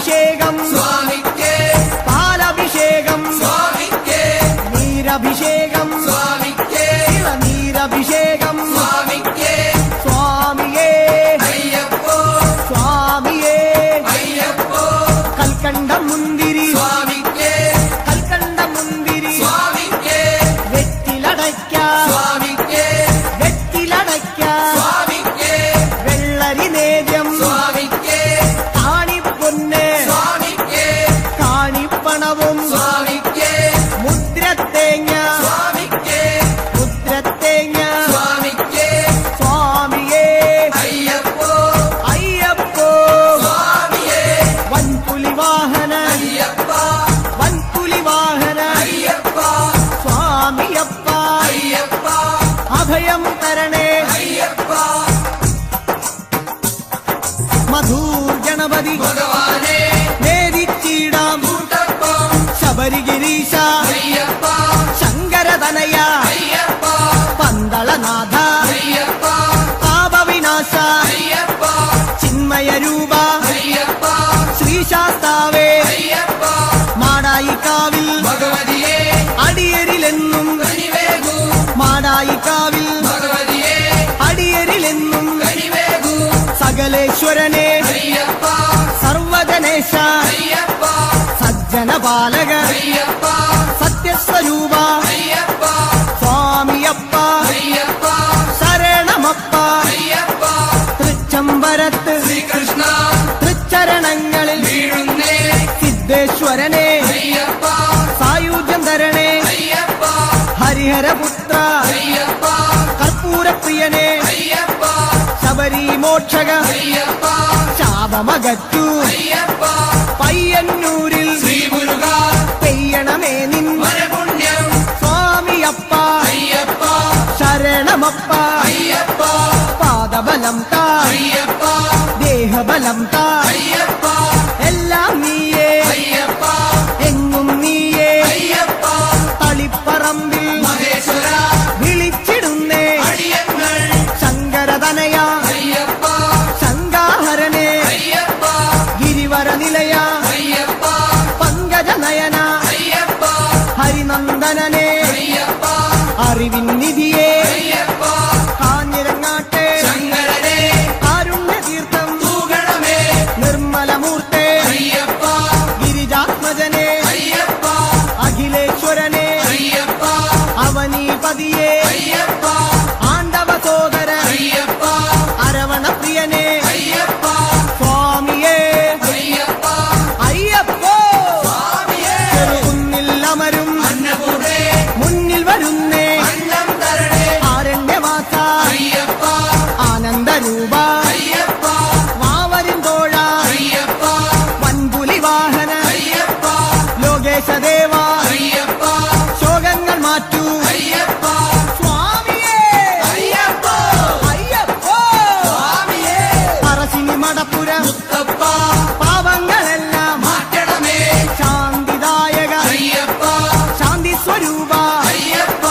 പാലഭിഷേകം സ്വാമിക്കേ പാലഭിഷേകം സ്വാമിക്കേ നീരഭിഷേകം സ്വാമിക്കേ നീരഭിഷേകം സ്വാമിക്കേ സ്വാമിയേ അയ്യപ്പോ സ്വാമിയേ അയ്യപ്പോ കൽക്കണ്ട മുന്തിരി സ്വാമിക്കേ കൽക്കണ്ട മുന്തിരി സ്വാമിക്കേ വെറ്റിലടയ്ക്ക സ്വാമിക്കേ വെറ്റിലടയ്ക്ക സ്വാമിക്കേ വെള്ളരി നേദ്യം സ്വാമിക്കേ കാണിപ്പൊന്ന് സ്വാമിക്കേ കാണിപ്പണവും സ്വാമിക്കേ മുദ്രത്തേങ്ങ സ്വാമിക്കേ മുദ്രത്തേങ്ങ സ്വാമിക്കേ സ്വാമിയേ അയ്യപ്പോ അയ്യപ്പോ സ്വാമിയേ വൻപുലി വാഹന അയ്യപ്പ വൻപുലി വാഹന അയ്യപ്പ സ്വാമിയപ്പ അയ്യപ്പ അഭയം തരണേ അയ്യപ്പ മധൂർ ഗണപതി ഭഗവാനേ നേരിച്ചിടാം കൂട്ടപ്പം ശബരിഗിരീശ അയ്യപ്പ ശങ്കരതനയ അയ്യപ്പ പന്തളനാഥ അയ്യപ്പ പാപവിനാശ അയ്യപ്പ ചിന്മയരൂപ അയ്യപ്പ ശ്രീശാസ്താവേ അയ്യപ്പ മാടായിക്കാവിൽ ഭഗവതിയേ അടിയരിലെന്നും കനിവേകൂ മാടായിക്കാവിൽ ഭഗവതിയേ അടിയരിലെന്നും കനിവേകൂ സകലേശ്വരനെ അയ്യപ്പ സർവജനേശ അയ്യപ്പ സജ്ജനപാലക അയ്യപ്പ സത്യസ്വരൂപ അയ്യപ്പ സ്വാമിയപ്പ അയ്യപ്പ ശരണമപ്പ അയ്യപ്പ തൃച്ചംബരത്ത് ശ്രീകൃഷ്ണ തൃച്ചരണങ്ങളിൽ വീഴുന്നേ സിദ്ധേശ്വരനെ അയ്യപ്പ സായുജ്യം തരണേ അയ്യപ്പ ഹരിഹരപുത്ര അയ്യപ്പ കർപ്പൂരപ്രിയനെ അയ്യപ്പ ശബരി മോക്ഷക അയ്യപ്പ ശാപമകറ്റു അയ്യപ്പ പയ്യന്നൂരിൽ ശ്രീമുരുക പെയ്യണമേ നിൻ വരപുണ്യം സ്വാമിയപ്പ അയ്യപ്പ ശരണമപ്പ അയ്യപ്പ പാദബലം താ അയ്യപ്പ ദേഹബലം താ അയ്യപ്പ എല്ലാം നീയേ അയ്യപ്പ എങ്ങും നീയേ അയ്യപ്പ തളിപ്പറമ്പിൽ മഹേശ്വര വിളിച്ചിടുന്നേ അടിയങ്ങൾ ശങ്കരതനയ അയ്യപ്പ ശങ്കാഹരനെ അയ്യപ്പ ഗിരിവര നിലയ അയ്യപ്പ പങ്കജനയന അയ്യപ്പ ഹരിനന്ദനനെ അയ്യപ്പ അറിവിൻ നിധിയെ അയ്യപ്പ കാഞ്ഞിരങ്ങാട്ടെ ശങ്കരനെ കാരുണ്യതീർത്ഥം തൂകണമേ നിർമ്മലമൂർത്തെ അയ്യപ്പ ഗിരിജാത്മജനെ അയ്യപ്പ അഖിലേശ്വരനെ അയ്യപ്പ അവനീപതിയെ അയ്യപ്പ ആണ്ടവ സോദര അയ്യപ്പ അരവണപ്രിയനെ അയ്യപ്പ സ്വാമിയേ അയ്യപ്പ അയ്യപ്പോ സ്വാമിയേ ചെറുകുന്നിൽ അമരും അന്നപൂർണേ മുന്നിൽ വരുന്നേ അന്നം തരണേ ആരണ്യവാസ അയ്യപ്പ ആനന്ദരൂപ അയ്യപ്പ വാവരും തോഴ അയ്യപ്പ വൻപുലി വാഹന അയ്യപ്പ ലോകേശദേവ അയ്യപ്പ ശോകങ്ങൾ മാറ്റൂ അയ്യപ്പ സ്വാമിയേ അയ്യപ്പ അയ്യപ്പോ സ്വാമിയേ പറശ്ശിനി മടപ്പുര മുത്തപ്പ പാവങ്ങളെല്ലാം മാറ്റണമേ ശാന്തിദായക അയ്യപ്പ ശാന്തി സ്വരൂപ അയ്യപ്പ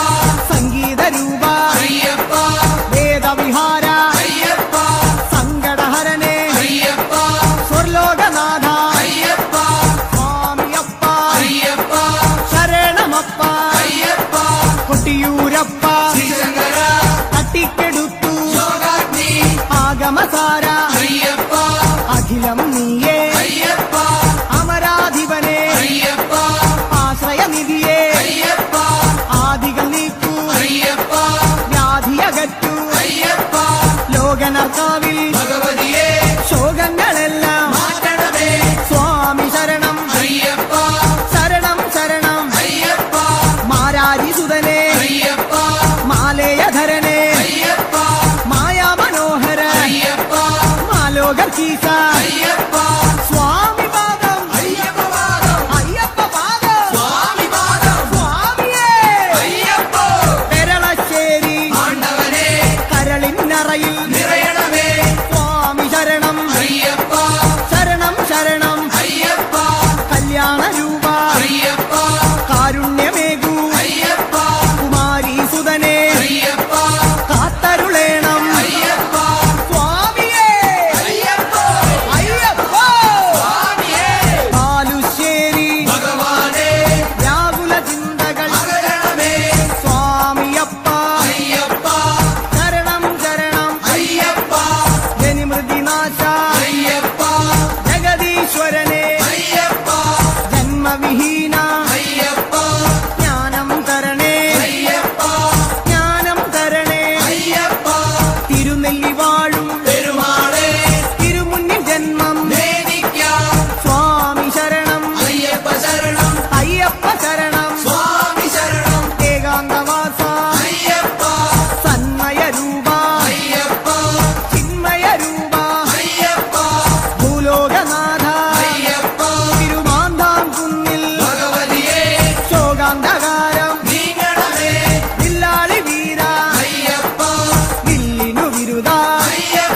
സംഗീതരൂപ അയ്യപ്പ വേദവിഹാര അയ്യപ്പ സങ്കടഹരനെ അയ്യപ്പ സ്വർലോകനാഥ അയ്യപ്പ സ്വാമിയപ്പ അയ്യപ്പ ശരണമപ്പ അയ്യപ്പ കൊട്ടിയൂരപ്പ ശ്രീശങ്കര തട്ടിക്കെടുത്തു യോഗാഗ്നി ആഗമസാര അയ്യപ്പ അഖിലം നീയേ അയ്യപ്പ അമരാധിപനെ അയ്യപ്പ ആശ്രയനിധിയെ അയ്യപ്പ ആദികൾ നീക്കൂ അയ്യപ്പ വ്യാധിയകറ്റു അയ്യപ്പ ലോകനർക്കാവിൽ ഭഗവതിയെ ശോകങ്ങളെല്ലാം മാറ്റണമേ സ്വാമി ശരണം അയ്യപ്പ ശരണം ശരണം അയ്യപ്പ മാരാരിസുതനെ അയ്യപ്പ മാലേയധരനെ അയ്യപ്പ മായാമനോഹര അയ്യപ്പ മാലോകർക്കീസ അയ്യപ്പ സ്വാമി പാദം അയ്യപ്പ പാദം അയ്യപ്പ പാദം സ്വാമി പാദം സ്വാമിയേ അയ്യപ്പ പെരളശ്ശേരി ആണ്ടവനെ കരളിന്നറയിൽ നിറയണമേ സ്വാമി ശരണം അയ്യപ്പ ശരണം ശരണം അയ്യപ്പ കല്യാണ രൂപ അയ്യപ്പ കാരുണ്യമേകൂ അയ്യപ്പ കുമാരി സുതനെ അയ്യപ്പ കാത്തരുളേണം അയ്യപ്പ സ്വാമിയേ അയ്യപ്പ അയ്യപ്പ വാഴും പെരുമാളേ തിരുമുന്നിൽ ജന്മം നേദിക്കാം സ്വാമി ശരണം അയ്യപ്പ ശരണം അയ്യപ്പ ശരണം സ്വാമി ശരണം ഏകാന്തവാസ അയ്യപ്പ സന്മയ രൂപ അയ്യപ്പ ചിന്മയ രൂപ അയ്യപ്പ ഭൂലോകനാഥ അയ്യപ്പ തിരുമാന്താം കുന്നിൽ ഭഗവതിയെ ശോകാന്തകാരം നീങ്ങണമേ വില്ലാളി വീര അയ്യപ്പ വില്ലിനു വിരുദ അയ്യപ്പ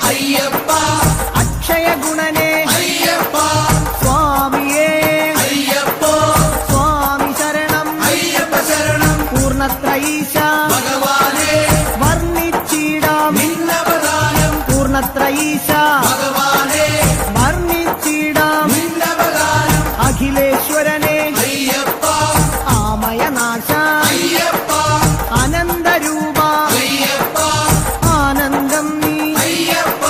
അയ്യപ്പ അക്ഷയ ഗുണനെ അയ്യപ്പ സ്വാമിയേ അയ്യപ്പോ സ്വാമി ശരണം അയ്യപ്പ ശരണം പൂർണ്ണത്രയീശ ഭഗവാനെ വർണ്ണിച്ചിടാം നിന്നവദാനം പൂർണ്ണത്രയീശ ഭഗവാനെ വർണ്ണിച്ചിടാം നിന്നവദാനം അഖിലേശ്വരനെ അയ്യപ്പ ആമയനാശ അയ്യപ്പ അനന്തരൂപ അയ്യപ്പ ആനന്ദം നീ അയ്യപ്പ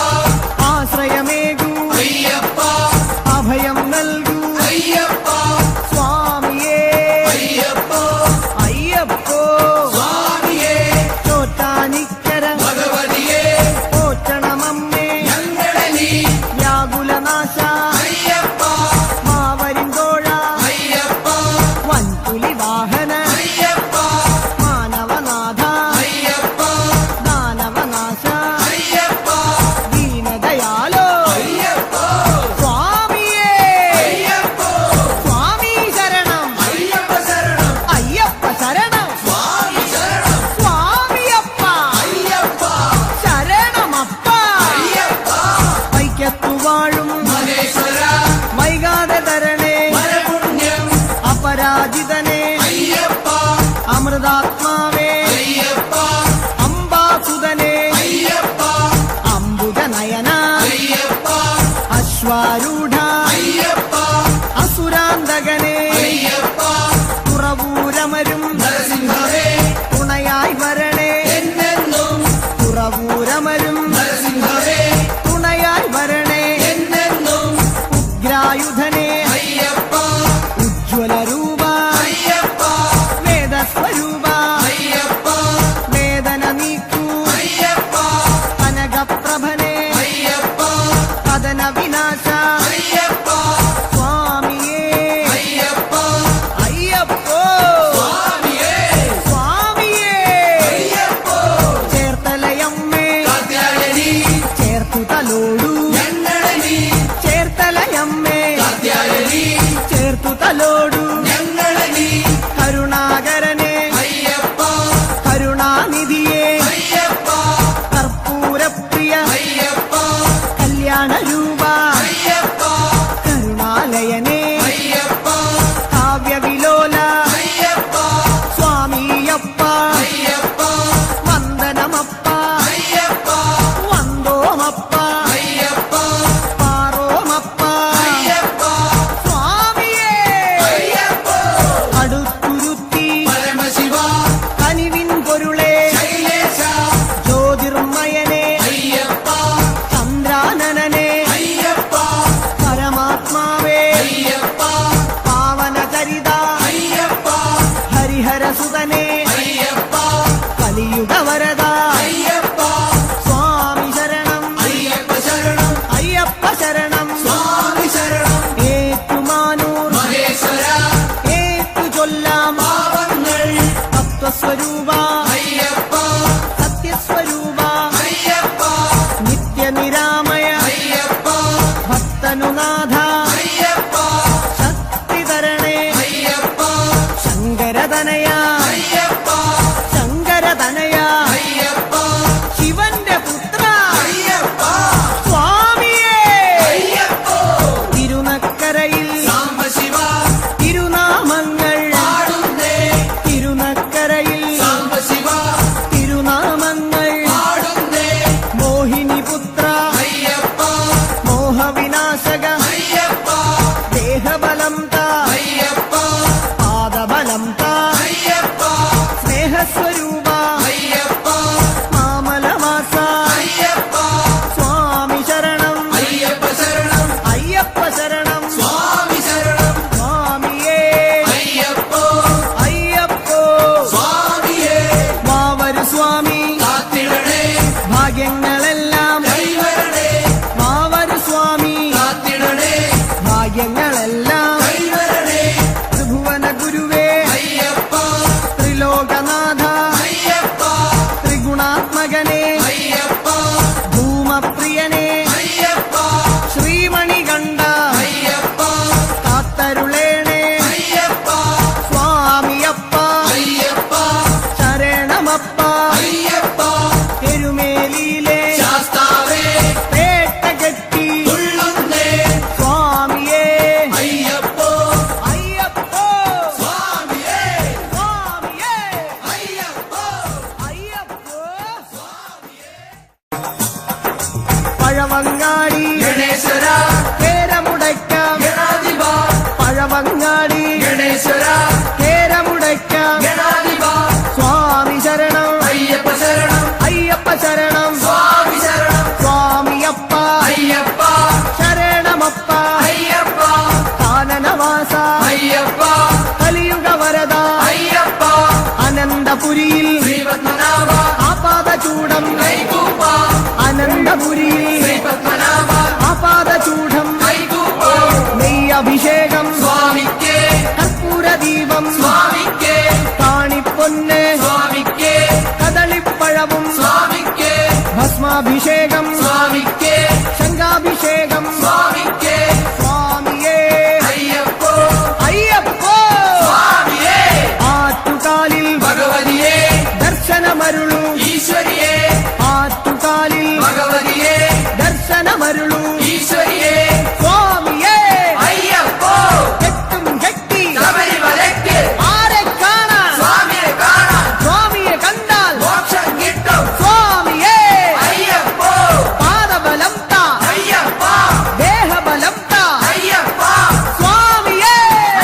ആശ്രയമേകൂ അയ്യപ്പ അഭയം നൽകൂ അയ്യപ്പ സ്വാമിയേ അയ്യപ്പോ അയ്യപ്പോ സ്വാമിയേ ചോറ്റാനിക്കര ഭഗവതിയെ പോറ്റണമമ്മേ ഞങ്ങളെ നീ വ്യാകുലനാശ അയ്യപ്പ മാവരിന്തോഴ അയ്യപ്പ വൻപുലി വാഹന അയ്യപ്പ മാനവനാഥ അയ്യപ്പ ദാനവനാശ അയ്യപ്പ ദീനദയാലോ അയ്യപ്പോ സ്വാമിയേ അയ്യപ്പോ സ്വാമി ശരണം അയ്യപ്പ ശരണം അയ്യപ്പ ശരണം സ്വാമി ശരണം സ്വാമിയപ്പ അയ്യപ്പ ശരണമപ്പ അയ്യപ്പ വൈക്കത്തു വാഴും മഹേശ്വര വൈകാതെ തരണേ പരപുണ്യം അപരാജിതനെ അയ്യപ്പ അമൃതാത്മാവേ അയ്യപ്പ അംബാസുതനെ അയ്യപ്പ അംബുജനയന അയ്യപ്പ അശ്വാരൂഢ അയ്യപ്പ അസുരാന്തകനെ അയ്യപ്പ തുറവൂരമരും നരസിംഹമേ തുണയായി വരണേ എന്നെന്നും തുറവൂരമരും നരസിംഹമേ തുണയായി വരണേ എന്നെന്നും ഉഗ്രായുധനെ അയ്യപ്പ ഉജ്ജ്വലരൂപ അയ്യപ്പ വേദസ്വരൂപ അയ്യപ്പ വേദന നീക്കൂ അയ്യപ്പ കനകപ്രഭനെ അയ്യപ്പ കഥന വിനാശ അയ്യപ്പ സ്വാമിയേ അയ്യപ്പ അയ്യപ്പോ സ്വാമിയേ സ്വാമിയേ അയ്യപ്പോ ചേർത്തലയമ്മേ കാത്യായനി ചേർത്തു തലോടു ഞങ്ങളെ നീ ചേർത്തലയമ്മേ കാത്യായനി ചേർത്തു തലോടു ഞങ്ങളെ നീ കരുണാകരനെ അയ്യപ്പ കരുണാനിധിയെ അയ്യപ്പ കർപ്പൂരപ്രിയ അയ്യപ്പ കല്യാണരൂപ അയ്യപ്പ കരുണാലയനെ അയ്യപ്പ കാവ്യവിലോല അയ്യപ്പ സ്വാമിയപ്പ അയ്യപ്പ വന്ദനമപ്പ അയ്യപ്പ വന്ദോമപ്പ അയ്യപ്പ പാറോമപ്പ അയ്യപ്പ സ്വാമിയേ പഴവങ്ങാടി ഗണേശ്വര കേരമുടയ്ക്കാം ഗണാധിപ പഴവങ്ങാടി ഗണേശ്വര കേരമുടയ്ക്കാം ഗണാധിപ സ്വാമി ശരണം അയ്യപ്പ ശരണം അയ്യപ്പ ശരണം സ്വാമി ശരണം സ്വാമിയപ്പ അയ്യപ്പ ശരണമപ്പ അയ്യപ്പ കാനനവാസ അയ്യപ്പ കലിയുഗ വരദ അയ്യപ്പ അനന്തപുരിയിൽ ശ്രീപത്മനാഭ ആപാദചൂടം കൈകൂപ്പ അനന്തപുരിയിൽ ശ്രീപത്മനാഭ ആപാദചൂഢം കൈകൂപ്പ നെയ്യഭിഷേകം സ്വാമിക്ക് കർപ്പൂരദീപം സ്വാമിക്ക് കാണിപ്പൊന്ന് സ്വാമിക്ക് കദളിപ്പഴവും സ്വാമിക്ക് ഭസ്മാഭിഷേകം സ്വാമിക്ക് ശംഖാഭിഷേകം സ്വാമിക്ക് സ്വാമിയേ അയ്യപ്പോ അയ്യപ്പോ സ്വാമിയേ ആറ്റുകാലിൽ ഭഗവതിയേ ദർശനമരുളു ഈശ്വരിയേ ആറ്റുകാലിൽ ഭഗവതിയേ ദർശനമരുളു ഈശ്വരിയേ സ്വാമിയേ അയ്യപ്പോ കെട്ടും കെട്ടി ശബരിമലയ്ക്ക് ആരെ കാണാൻ സ്വാമിയെ കാണാൻ സ്വാമിയെ കണ്ടാൽ മോക്ഷം കിട്ടും സ്വാമിയേ അയ്യപ്പോ പാദബലം താ അയ്യപ്പ ദേഹബലം താ അയ്യപ്പ സ്വാമിയേ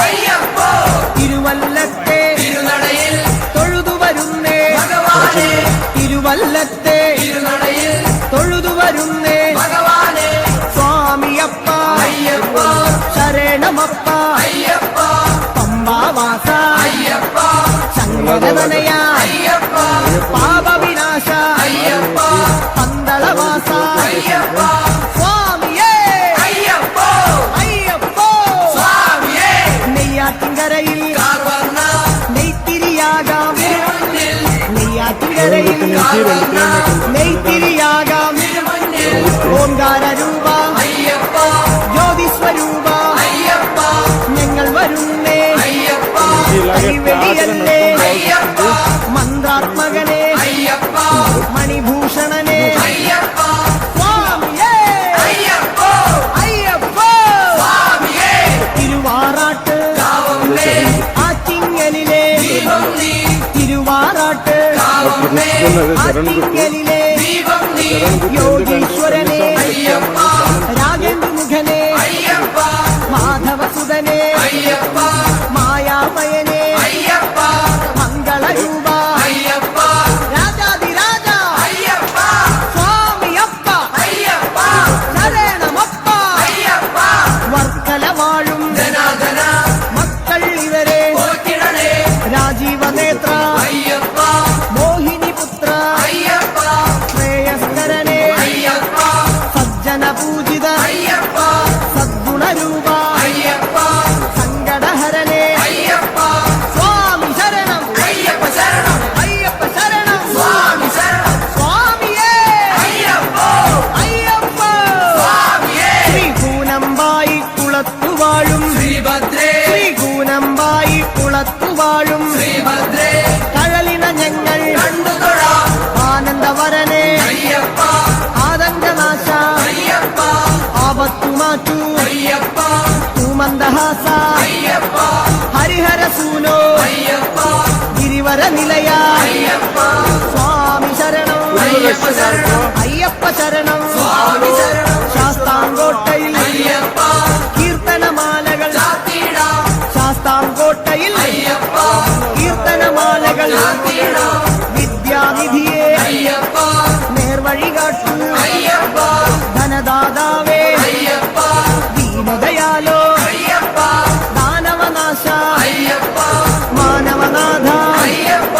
അയ്യപ്പോ തിരുവല്ലത്തെ തിരുനടയിൽ തൊഴുതുവരുന്നേ ഭഗവാനെ തിരുവല്ലത്തെ തിരുനടയിൽ തൊഴുതുവരുന്നേ ഭഗവാനെ സ്വാമിയപ്പ അയ്യപ്പ ശരണമപ്പ അയ്യപ്പ പമ്പാവാസ അയ്യപ്പ ശങ്കരതനയ അയ്യപ്പ പാപവിനാശ അയ്യപ്പ പന്തളവാസ അയ്യപ്പ സ്വാമിയേ അയ്യപ്പോ അയ്യപ്പോ സ്വാമിയേ നെയ്യാറ്റിൻകരയിൽ കാർവർണ്ണ നെയ്ത്തിരിയാകാം തിരുമുന്നിൽ നെയ്യാറ്റിൻകരയിൽ കാർവർണ്ണ നെയ്ത്തിരിയാകാം തിരുമുന്നിൽ ഓംകാരരൂപ അയ്യപ്പ ജ്യോതിസ്വരൂപ അയ്യപ്പ ഞങ്ങൾ വരുന്നേ അയ്യപ്പ കൈവെടിയല്ലേ അയ്യപ്പ മന്ത്രാത്മകനെ അയ്യപ്പ മണിഭൂഷണനെ അയ്യപ്പ സ്വാമിയേ അയ്യപ്പോ അയ്യപ്പോ സ്വാമിയേ തിരുവാറാട്ട് കാവുന്നേ ആറ്റിങ്ങലിലെ ദീപം നീ തിരുവാറാട്ട് കാവുന്നേ ആറ്റിങ്ങലിലെ ദീപം നീ യോഗീശ്വരനെ അയ്യപ്പ രാഗേന്ദ്രമുഖനെ അയ്യപ്പ മാധവസുതനെ അയ്യപ്പ മായാമയനെ അയ്യപ്പ മംഗളരൂപ അയ്യപ്പ രാജാതിരാജ അയ്യപ്പ സ്വാമിയപ്പ അയ്യപ്പ ശരണമപ്പ അയ്യപ്പ വർക്കല വാഴും ധനാധന മക്കൾ ഇവരെ പോറ്റിടണേ രാജീവനേത്ര അയ്യപ്പ മോഹിനിപുത്ര അയ്യപ്പ ശ്രേയസ്കരനെ അയ്യപ്പ സജ്ജന പൂജിത അയ്യപ്പ സദ്ഗുണരൂപ അയ്യപ്പ സങ്കടഹരനെ അയ്യപ്പ സ്വാമി ശരണം അയ്യപ്പ ശരണം അയ്യപ്പ ശരണം സ്വാമി ശരണം സ്വാമിയേ അയ്യപ്പോ അയ്യപ്പ സ്വാമിയേ ശ്രീകൂനമ്പായി കുളത്തുവാഴും ശ്രീഭദ്രേ ശ്രീകൂനമ്പായി കുളത്തുവാഴും ശ്രീഭദ്രേ കഴലിന ഞങ്ങൾ കണ്ടുതൊഴാം ആനന്ദവരനെ അയ്യപ്പ ആതങ്കനാശ അയ്യപ്പ ആപത്തുമാറ്റു അയ്യപ്പ തൂമന്ദഹാസ അയ്യപ്പ ഹരിഹരസൂനോ അയ്യപ്പ ഗിരിവര നിലയ അയ്യപ്പ സ്വാമി ശരണം അയ്യപ്പ ശരണം അയ്യപ്പ ശരണം സ്വാമി ശരണം ശാസ്താംകോട്ടയിൽ അയ്യപ്പ കീർത്തനമാലകൾ ചാത്തിടാം ശാസ്താംകോട്ടയിൽ അയ്യപ്പ കീർത്തനമാലകൾ ചാത്തിടാം വിദ്യാനിധിയെ അയ്യപ്പ നേർവഴി കാട്ടു അയ്യപ്പ ധനദാതാവേ അയ്യപ്പ ദീനദയാലോ അയ്യപ്പ ദാനവനാശ അയ്യപ്പ മാനവനാഥ അയ്യപ്പ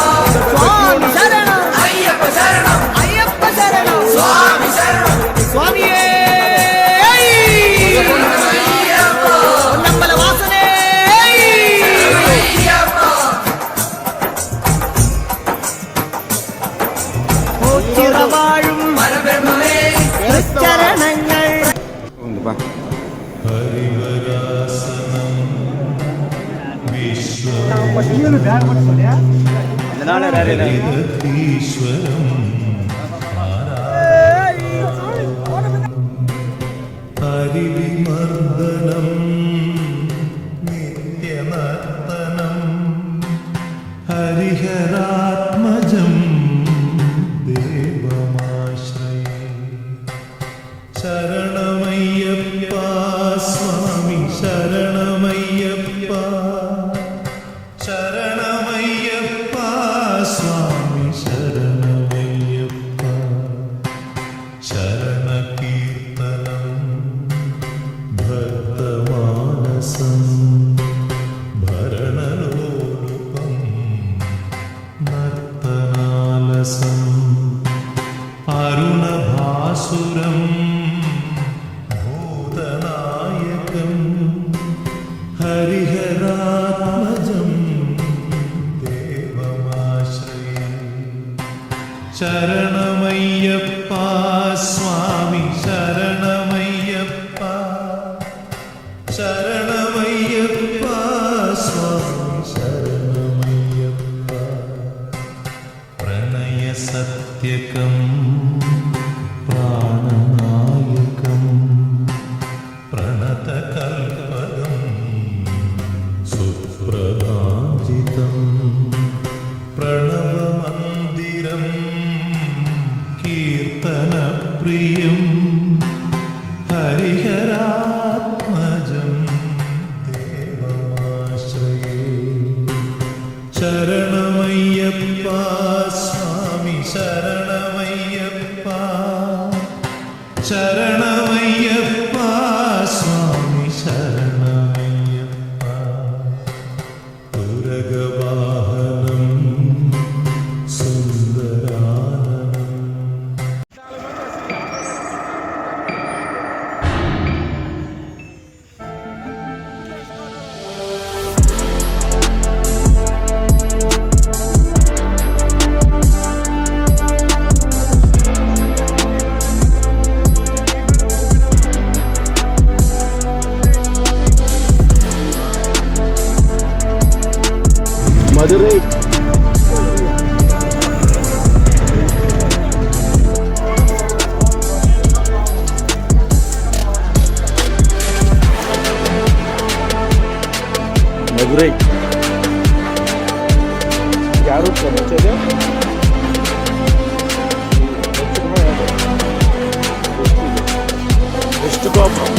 സ്വാമി ശരണം അയ്യപ്പ ശരണം അയ്യപ്പ ശരണം സ്വാമി ശരണം സ്വാമിയേ അയ്യപ്പ പൊന്നമ്പല വാസനേ അയ്യപ്പ ചിറവാഴും പരബ്രഹ്മമേ ചരണങ്ങൾ ഹരിവിമർദ്ദനം നിത്യനർത്തനം ഹരിഹരാത്മജം ദേവമാശ്രയേ శరణమయ్యప్ప స్వామి శరణమయ్యప్ప శరణమయ్యప్ప స్వామి శరణమయ్యప్ప శరణ కీర్తనం భక్తమానసం భరణలోలుపం నర్తనాలసం అరుణభాసురం భూతనాయకం హరిహరాత్మజం దేవమాశ్రయే శరణమయ్యప్ప స్వామి శరణమయ్యప్ప శరణమయ్యప్ప స్వామి శరణమయ్యప్ప ప్రణయ సత్యకం ప్రాణనాయకం ప్రణతకల్పదం సుప్రభాజితం ప్రణవమందిరం కీర్తనప్రియం హరిహరాత్మజం దేవమాశ్రయే శరణమయ్యప్ప స్వామి శరణమయ్యప్ప శరణమయ్యప్ప స్వామి శరణమయ్యప్ప తురగవాహనం సుందరాననం மதுரை மதுரை யாரும் சமைச்சது வெஸ்ட் கோபுரம்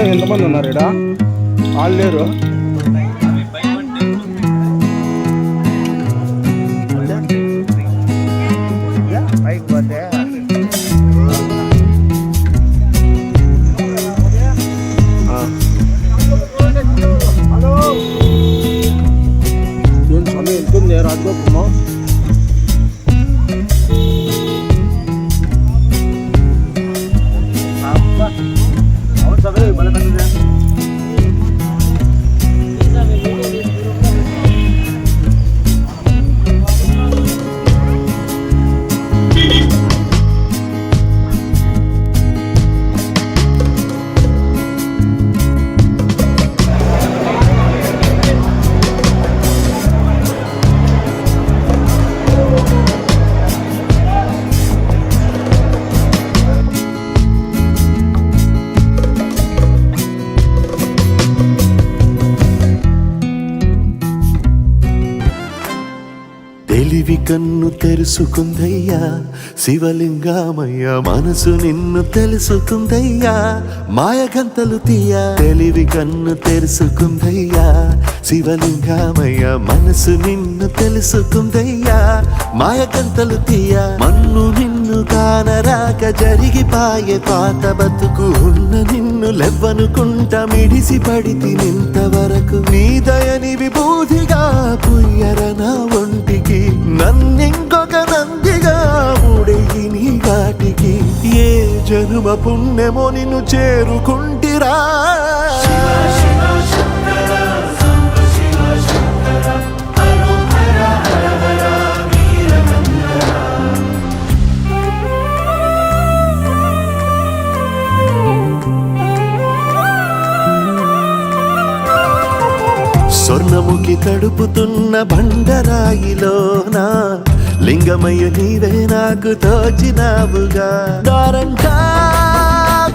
ఎంతమంది ఉన్నారు ఇక్కడ వాళ్ళు లేరు పైకి పోతే ఏం సమయం ఎంతుంది రాజగోపమ్మ తెలివి కన్ను తెరుసుకుందయ్యా శివలింగమయ్య మనసు నిన్ను తెలుసుకుందయ్యా మాయగంతలు తీయ తెలివి కన్ను తెరుసుకుందయ్యా శివలింగమయ్య మనసు నిన్ను తెలుసుకుందయ్యా మాయగంతలు తీయ మన్ను నిన్ను కానరాక జరిగిపాయే పాత బతుకు ఉన్న నిన్ను లెవ్వనుకుంటా మిడిసి పడితి నింతవరకు నీ దయని విభూతిగా పుయ్యర నా ఒంటికి నన్నింకొక నందిగా ఊడెయ్యి నీ ఘాటికి ఏ జనుమ పుణ్యమో నిన్ను చేరుకుంటిరా స్వర్ణముఖి తడుపుతున్న బండరాయిలోన లింగమయ్య నీవే నాకు తోచినావుగా దారంటా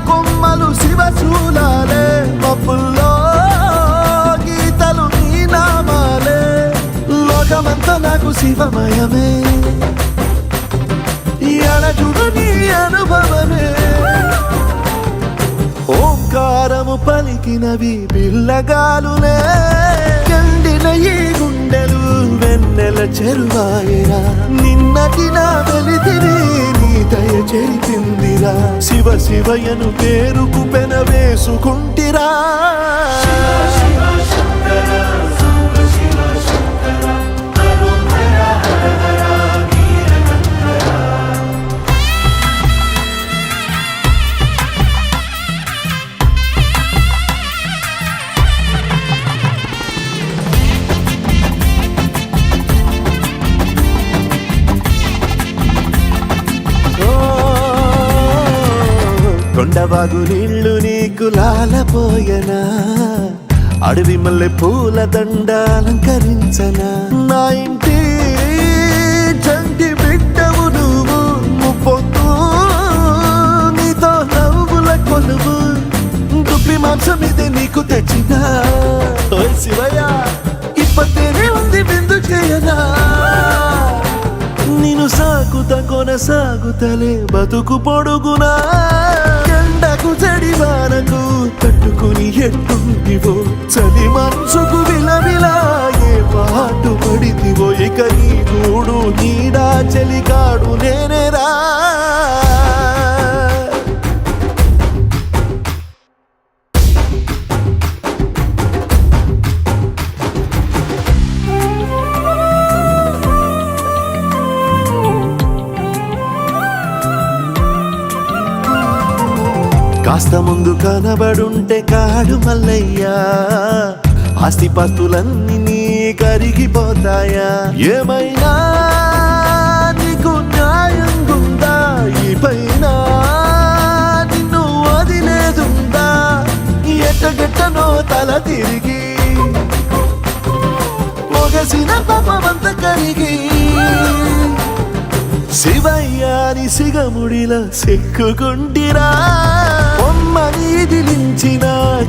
కొమ్మలు శివశూలాలే పప్పుల్లో గీతలు నీ నామాలే లోక లోకమంతా నాకు శివమయమే ఎడచుడు నీ అనుభవమే ఓంకారము పలికినవి పిల్లగాలులే ఎండిన ఈ గుండెలు వెన్నెల చెరువాయిరా నిన్నటి నా వెలితిని నీ దయ చెరిపిందిరా శివ శివయను పేరుకు పెన వేసుకుంటిరా కొండవాగు నీళ్లు నీకు లాలపోయనా అడవి మల్లె పూల దండ అలంకరించనా నా ఇంటి చంటి బిడ్డవు నువ్వు ముప్పొద్దు నీతో నవ్వుల కొలువు దుప్పి మాంసం ఇది నీకు తెచ్చినా ఓయ్ శివయ్య ఇప్పటినే ఉంది బిందు చేయనా నిన్ను సాగుత కొనసాగుతలే బతుకు పొడుగునా ఎండకు చెడివానకు తట్టుకుని ఎట్టుంటివో చలి మనసుకు విలవిలా ఏ పాటు పడితివో ఇక నీ గూడు నీడా చెలికాడు నేనేరా కాస్త ముందు కనబడుంటే కాడు మల్లయ్యా ఆస్తిపాస్తులన్నీ నీ కరిగిపోతాయా ఏమైనా నీకు న్యాయం గుందా ఈ పైన నిన్ను వదిలేదుందా ఎట్టగెట్టనో తల తిరిగి మొగసిన పాపమంత కరిగి శివయ్యాని సిగముడిలా సిక్కుకుంటిరా బొమ్మని దిలించిన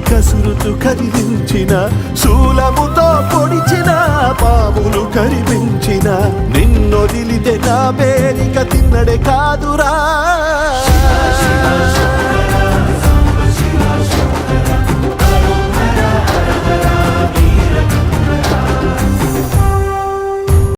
కసురుతు కదిలించిన శూలముతో పొడిచిన పాములు కరిపించిన నిన్నొదిలితే నా పేరిక తిన్నడే కాదురా